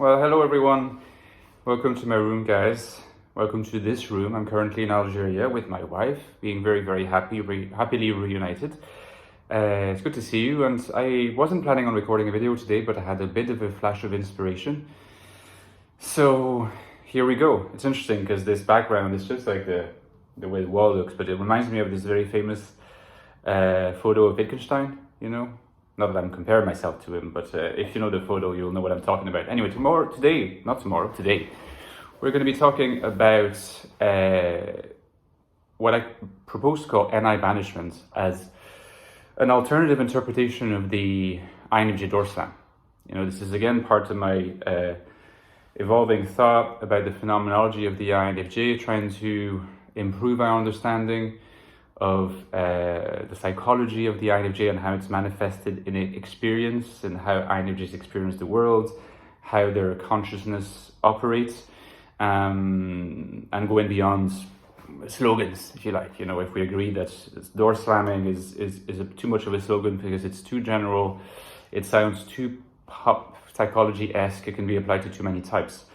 Well, hello everyone. Welcome to my room, guys. Welcome to this room. I'm currently in Algeria with my wife, being very happily reunited. It's good to see you, and I wasn't planning on recording a video today, but I had a bit of a flash of inspiration. So here we go. It's interesting because this background is just like the way the wall looks, but it reminds me of this very famous photo of Wittgenstein, you know? Not that I'm comparing myself to him, but if you know the photo, you'll know what I'm talking about. Anyway, today, we're going to be talking about what I propose to call NI Banishment as an alternative interpretation of the INFJ Doorslam. You know, this is again part of my evolving thought about the phenomenology of the INFJ, trying to improve our understanding of the psychology of the INFJ and how it's manifested in experience and how INFJs experience the world, how their consciousness operates, and going beyond slogans, if you like. You know, if we agree that door slamming is too much of a slogan because it's too general, it sounds too pop psychology-esque, it can be applied to too many types.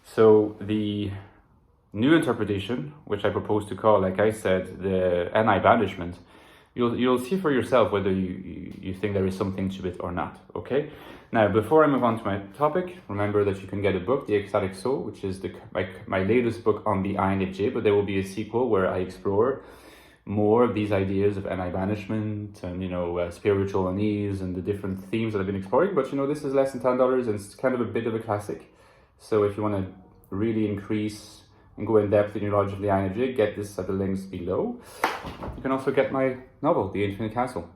So the new interpretation, which I propose to call, like I said, the NI Banishment, you'll see for yourself whether you think there is something to it or not, okay? Now, before I move on to my topic, remember that you can get a book, The Ecstatic Soul, which is my latest book on the INFJ, but there will be a sequel where I explore more of these ideas of NI Banishment and, you know, spiritual unease and the different themes that I've been exploring. But, you know, this is less than $10 and it's kind of a bit of a classic. So if you want to really increase and go in depth in your knowledge of the INFJ, get this at the links below. You can also get my novel, The Infinite Castle,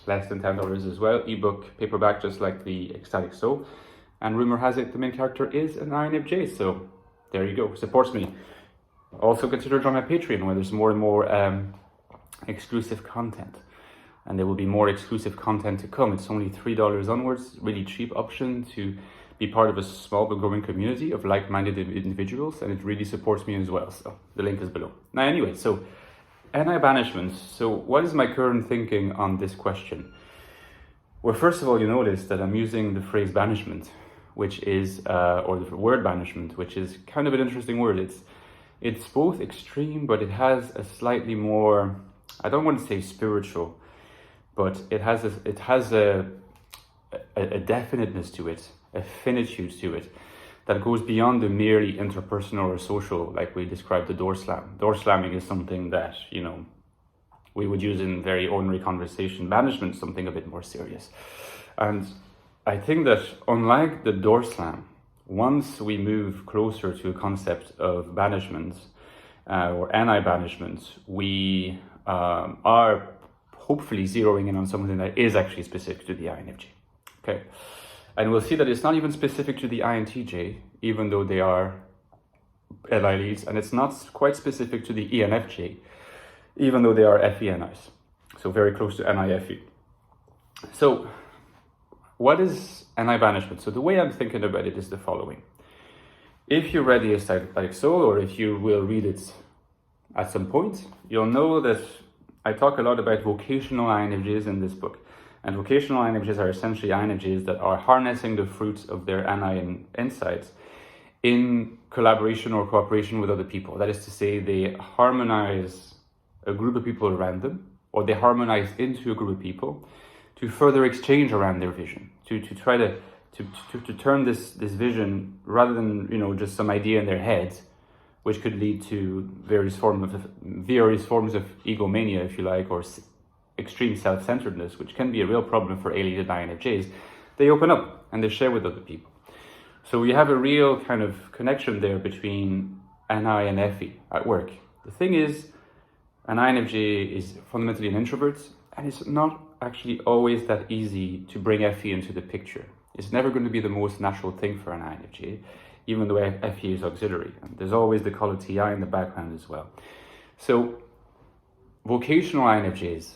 less than $10 as well, ebook, paperback, just like the Ecstatic Soul. And rumor has it the main character is an INFJ, so there you go, supports me. Also consider joining my Patreon, where there's more and more exclusive content, and there will be more exclusive content to come. It's only $3 onwards, really cheap option to be part of a small but growing community of like-minded individuals, and it really supports me as well. So the link is below. Now, anyway, so NI Banishment. So what is my current thinking on this question? Well, first of all, you notice that I'm using the phrase banishment, which is, or the word banishment, which is kind of an interesting word. It's both extreme, but it has a slightly more, I don't want to say spiritual, but it has a definiteness to it, a finitude to it, that goes beyond the merely interpersonal or social, like we described the door slam. Door slamming is something that, you know, we would use in very ordinary conversation. Banishment is something a bit more serious. And I think that unlike the door slam, once we move closer to a concept of banishment or NI banishment, we are hopefully zeroing in on something that is actually specific to the INFJ. Okay. And we'll see that it's not even specific to the INTJ, even though they are LI leads, and it's not quite specific to the ENFJ, even though they are FENIs. So very close to NIFE. So what is NI Banishment? So the way I'm thinking about it is the following. If you read the Ecstatic Soul, or if you will read it at some point, you'll know that I talk a lot about vocational INFJs in this book. And vocational INFJs are essentially INFJs that are harnessing the fruits of their NI insights in collaboration or cooperation with other people. That is to say, they harmonize a group of people around them, or they harmonize into a group of people to further exchange around their vision, to try to turn this vision, rather than, you know, just some idea in their head, which could lead to various forms of egomania, if you like, or extreme self-centeredness, which can be a real problem for alienated INFJs. They open up and they share with other people. So we have a real kind of connection there between NI and FE at work. The thing is, an INFJ is fundamentally an introvert, and it's not actually always that easy to bring FE into the picture. It's never going to be the most natural thing for an INFJ, even though FE is auxiliary. And there's always the color TI in the background as well. So vocational INFJs,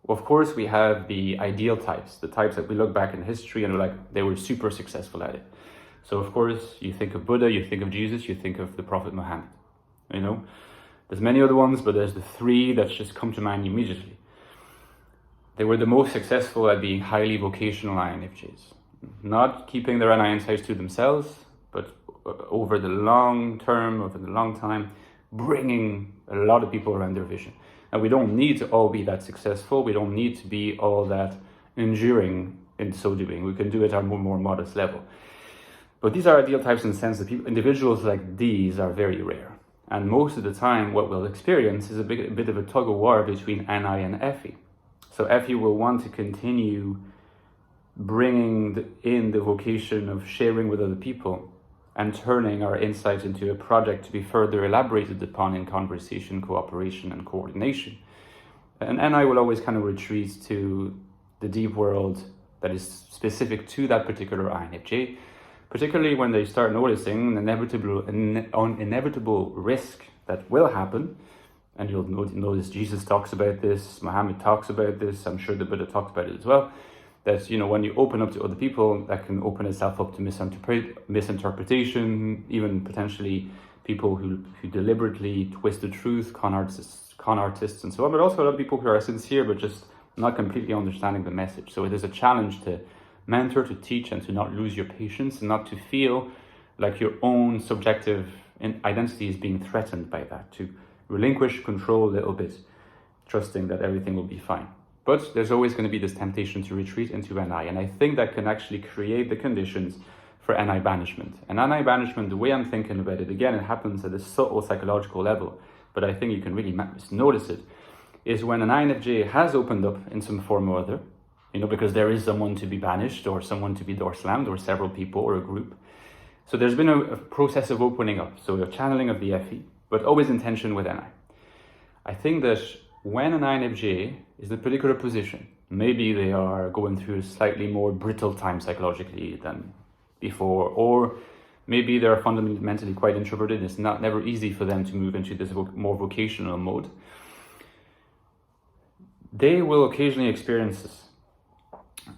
of course, we have the ideal types, the types that we look back in history and we're like, they were super successful at it. So of course, you think of Buddha, you think of Jesus, you think of the Prophet Muhammad. You know, there's many other ones, but there's the three that just come to mind immediately. They were the most successful at being highly vocational INFJs, not keeping their NI insights to themselves, over the long term, over the long time, bringing a lot of people around their vision. And we don't need to all be that successful. We don't need to be all that enduring in so doing. We can do it at a more modest level. But these are ideal types in the sense that individuals like these are very rare. And most of the time, what we'll experience is a bit of a tug of war between NI and FE. So FE will want to continue bringing in the vocation of sharing with other people and turning our insights into a project to be further elaborated upon in conversation, cooperation, and coordination. And NI will always kind of retreat to the deep world that is specific to that particular INFJ, particularly when they start noticing an inevitable risk that will happen. And you'll notice Jesus talks about this, Muhammad talks about this, I'm sure the Buddha talks about it as well, that when you open up to other people, that can open itself up to misinterpretation, even potentially people who deliberately twist the truth, con artists and so on, but also a lot of people who are sincere but just not completely understanding the message. So it is a challenge to mentor, to teach, and to not lose your patience, and not to feel like your own subjective identity is being threatened by that, to relinquish control a little bit, trusting that everything will be fine. But there's always going to be this temptation to retreat into NI, and I think that can actually create the conditions for NI banishment. And NI banishment, the way I'm thinking about it, again, it happens at a subtle psychological level, but I think you can really notice it, is when an INFJ has opened up in some form or other, because there is someone to be banished or someone to be doorslammed or several people or a group. So there's been a process of opening up, so a channeling of the FE, but always in tension with NI. I think that when an INFJ is in a particular position, maybe they are going through a slightly more brittle time psychologically than before, or maybe they're fundamentally quite introverted. It's never easy for them to move into this more vocational mode. They will occasionally experience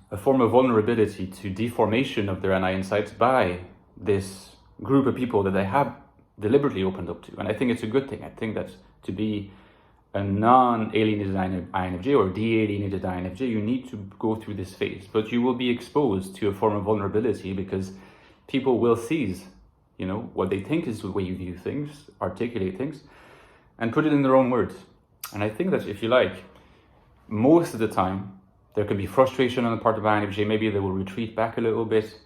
a form of vulnerability to deformation of their NI insights by this group of people that they have deliberately opened up to. And I think it's a good thing. I think that to be a non-alienated INFJ or de-alienated INFJ, you need to go through this phase, but you will be exposed to a form of vulnerability because people will seize, what they think is the way you view things, articulate things, and put it in their own words. And I think that if you like, most of the time, there can be frustration on the part of INFJ. Maybe they will retreat back a little bit.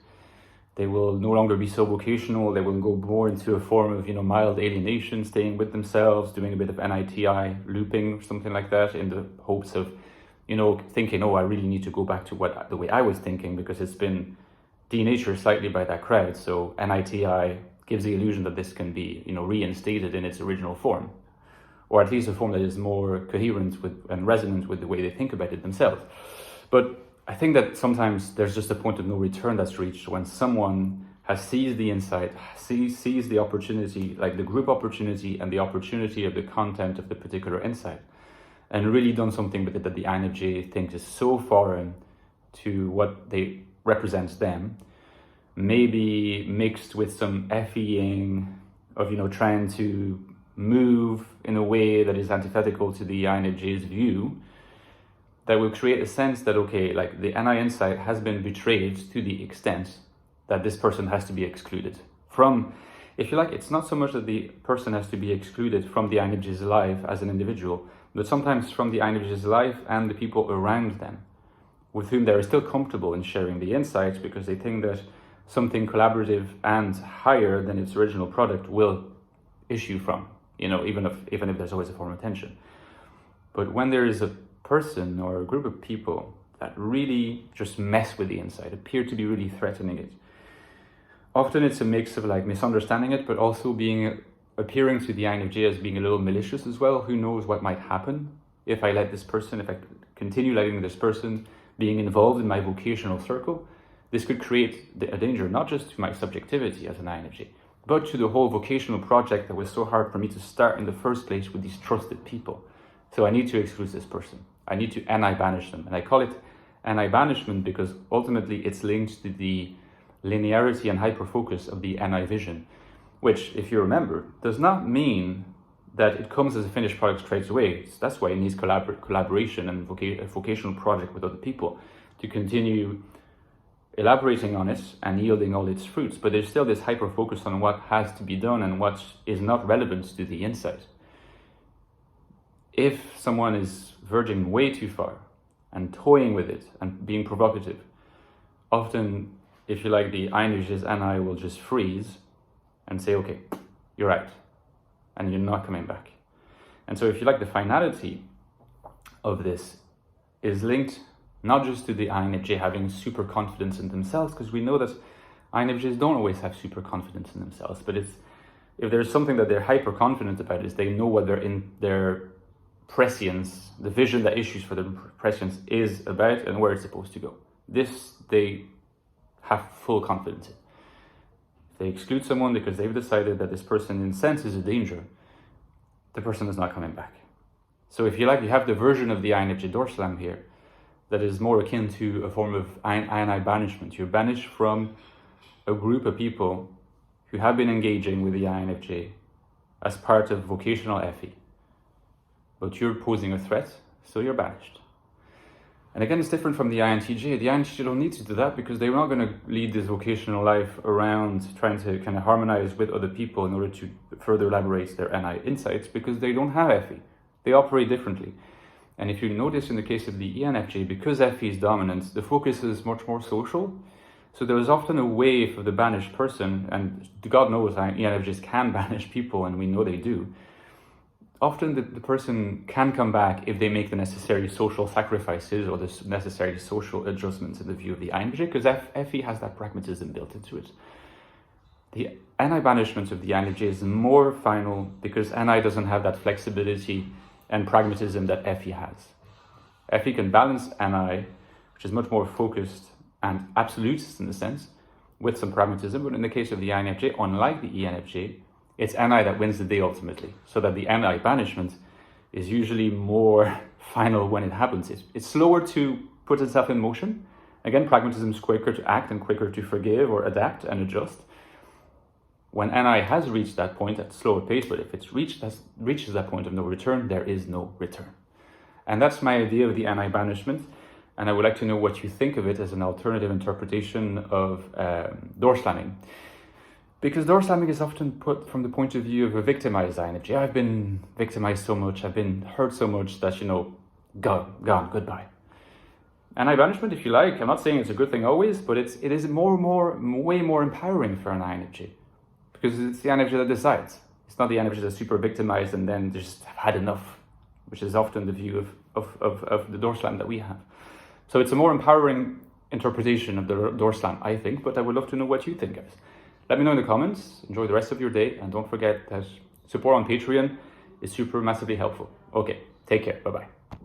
They will no longer be so vocational. They will go more into a form of, mild alienation, staying with themselves, doing a bit of NITI looping, something like that, in the hopes of, thinking, I really need to go back to the way I was thinking because it's been denatured slightly by that crowd. So NITI gives the illusion that this can be, reinstated in its original form, or at least a form that is more coherent with and resonant with the way they think about it themselves. But I think that sometimes there's just a point of no return that's reached when someone has seized the insight, seized the opportunity, like the group opportunity and the opportunity of the content of the particular insight, and really done something with it that the INFJ thinks is so foreign to what they represents them, maybe mixed with some FEing of, trying to move in a way that is antithetical to the INFJ's view, that will create a sense that, the NI insight has been betrayed to the extent that this person has to be excluded from, if you like, it's not so much that the person has to be excluded from the INFJ's life as an individual, but sometimes from the INFJ's life and the people around them, with whom they're still comfortable in sharing the insights because they think that something collaborative and higher than its original product will issue from, even if there's always a form of tension. But when there is a person or a group of people that really just mess with the insight, appear to be really threatening it, often it's a mix of misunderstanding it, but also appearing to the INFJ as being a little malicious as well. Who knows what might happen if I continue letting this person being involved in my vocational circle? This could create a danger, not just to my subjectivity as an INFJ, but to the whole vocational project that was so hard for me to start in the first place with these trusted people. So I need to exclude this person. I need to NI banish them. And I call it NI banishment because ultimately it's linked to the linearity and hyperfocus of the NI vision, which, if you remember, does not mean that it comes as a finished product straight away. So that's why it needs collaboration and a vocational project with other people to continue elaborating on it and yielding all its fruits, but there's still this hyper focus on what has to be done and what is not relevant to the insight. If someone is verging way too far and toying with it and being provocative, often, if you like, the INFJ's NI will just freeze and say, okay, you're out, and you're not coming back. And so if you like, the finality of this is linked not just to the INFJ having super confidence in themselves, because we know that INFJs don't always have super confidence in themselves, but if there's something that they're hyper confident about, is they know what their prescience, the vision that issues for their prescience is about and where it's supposed to go. This they have full confidence in. If they exclude someone because they've decided that this person in sense is a danger, the person is not coming back. So if you like, you have the version of the INFJ Doorslam here that is more akin to a form of INI banishment. You're banished from a group of people who have been engaging with the INFJ as part of vocational FE. But you're posing a threat, so you're banished. And again, it's different from the INTJ. The INTJ don't need to do that because they're not going to lead this vocational life around trying to kind of harmonize with other people in order to further elaborate their NI insights, because they don't have FE. They operate differently. And if you notice in the case of the ENFJ, because FE is dominant, the focus is much more social. So there is often a way for the banished person, and God knows ENFJs can banish people, and we know they do. Often the person can come back if they make the necessary social sacrifices or the necessary social adjustments in the view of the INFJ, because FE has that pragmatism built into it. The NI banishment of the INFJ is more final because NI doesn't have that flexibility and pragmatism that FE has. FE can balance NI, which is much more focused and absolutist in a sense, with some pragmatism, but in the case of the INFJ, unlike the ENFJ, it's NI that wins the day ultimately, so that the NI banishment is usually more final when it happens. It's slower to put itself in motion. Again, pragmatism is quicker to act and quicker to forgive or adapt and adjust. When NI has reached that point at a slower pace, but if it reaches that point of no return, there is no return. And that's my idea of the NI banishment. And I would like to know what you think of it as an alternative interpretation of door slamming. Because door slamming is often put from the point of view of a victimized INFJ. I've been victimized so much, I've been hurt so much that, gone, goodbye. NI banishment, if you like, I'm not saying it's a good thing always, but it is way more empowering for an INFJ. Because it's the INFJ that decides. It's not the INFJ that's super victimized and then just have had enough, which is often the view of the door slam that we have. So it's a more empowering interpretation of the door slam, I think, but I would love to know what you think, guys. Let me know in the comments. Enjoy the rest of your day, and don't forget that support on Patreon is super massively helpful. Okay, take care. Bye-bye.